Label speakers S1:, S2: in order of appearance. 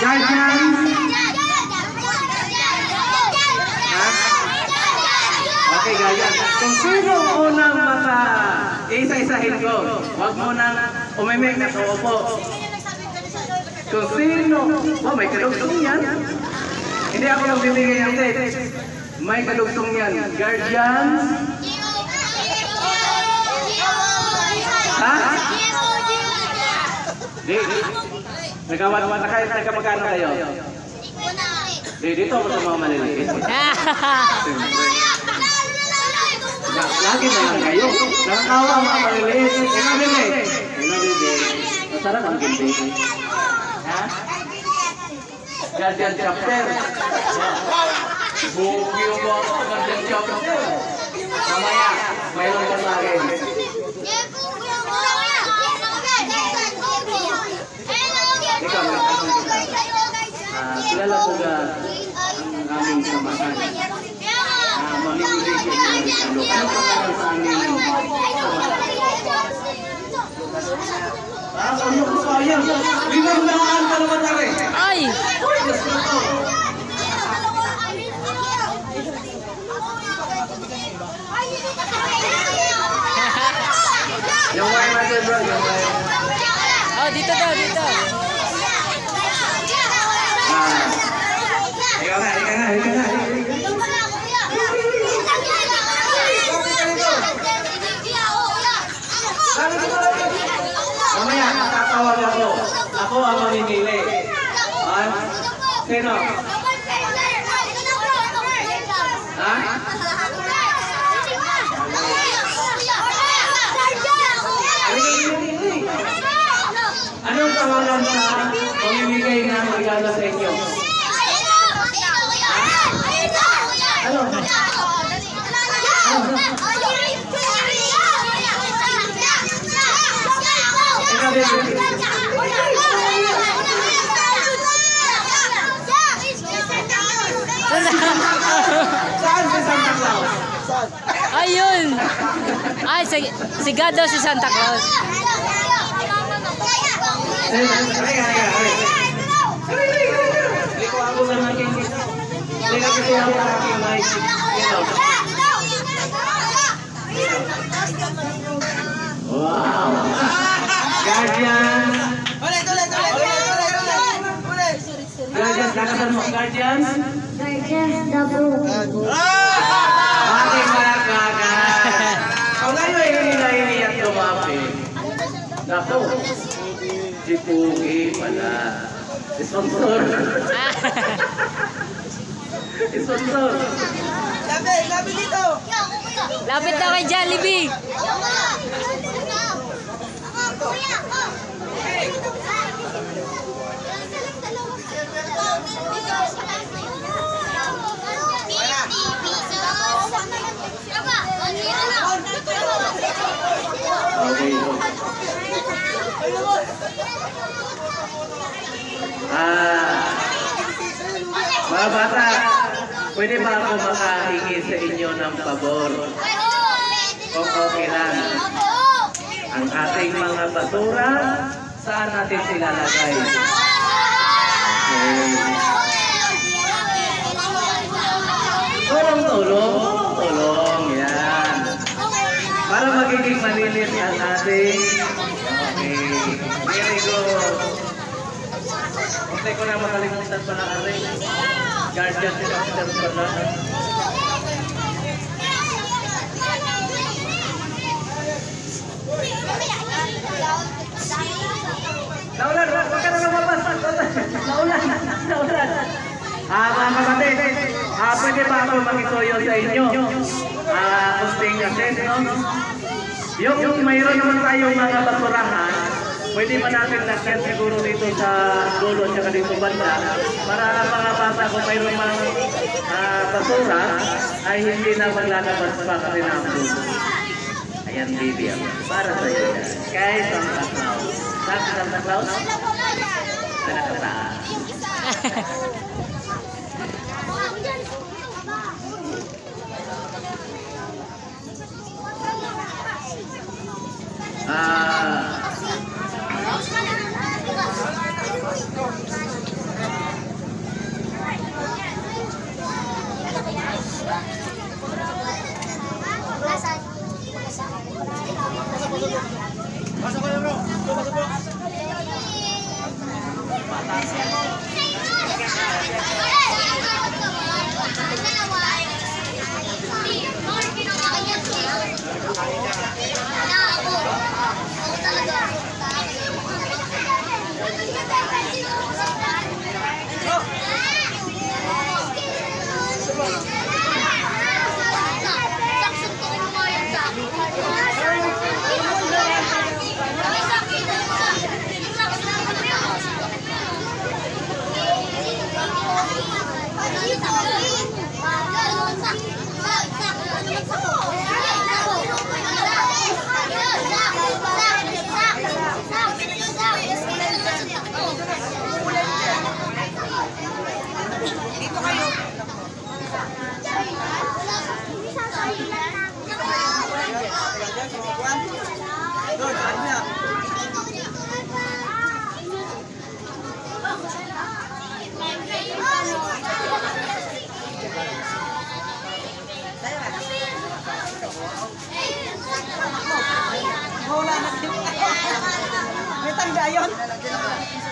S1: Guardians? Okay, guardians. Kung sino unang isa-isahin ko, huwag mo nang umimik na uupo. Kung sino, may kalugtong yan. Hindi ako lang bibigay ng date. May kalugtong yan. Guardians? Ha? Di. Nagkawat-wat na kayo, nagkamagano kayo? Di, dito ako sa mga maliliit. Lagi na lang kayo. Nakakawa ang mga maliliit. Inabibig. Masarap ang gindi. Ha? Guardian chapter. Bukyo mo ako sa Guardian chapter. Mamaya, mayroon ka sa akin. Ikaw, kilala ko ba ang aming samahan? Mamimigay ko ng ano. Ano pangalan sa aming samahan? Ano ko sayang? Binaglaan ka naman na rin.
S2: Ay!
S1: Yung way natin bro, yung way.
S2: Oh, dito daw, dito.
S1: Ikaw na. Mamaya, nakatawag ako. Ako ang mamimili. Sino? Ha? Anong pangalan sa pamimigay ng regalo sa inyo? Ano? Saan si Santa Claus?
S2: Ayun! Ay, sigado si Santa Claus.
S1: Liko ako sa aking liko kasi ako sa aking mic. Wow! Guardians! Guardians, lakasan mo. Guardians?
S3: Guardians, double.
S1: Aking mga kagat! Kung ngayon ay hinilaini at tumapi. Naku! Si Pugi pala. Sponsor. Sponsor.
S4: Labi dito.
S2: Lapit na kay Jollibee.
S1: Okay. Mga bata, pwede ba ako makahingi sa inyo ng pabor? Kung okay lang. Ang ating mga basura, saan natin sila lagay? Okay. Tulong, yan. Para magiging malinis ang ating. Okay. Very good. Hindi ko na makalimutan pala aray. Guardian chapter pala. Naulan, huwag ka na lumabas. Naulan. Mga kapatid, pwede ba ako makisuyo sa inyo? Kusting assist, no? Yung mayroon naman tayong mga basurahan, pwede ba natin lagyan siguro dito sa dulo at saka dito banda para mga bata kung mayroon mga basura ay hindi na maglalabas pa kasi na ang dulo. Ayan, baby. Para sa iyo yan. Kay Santa Claus. Santa Claus? Sa nakataas.
S4: Wala na. May tanda yun.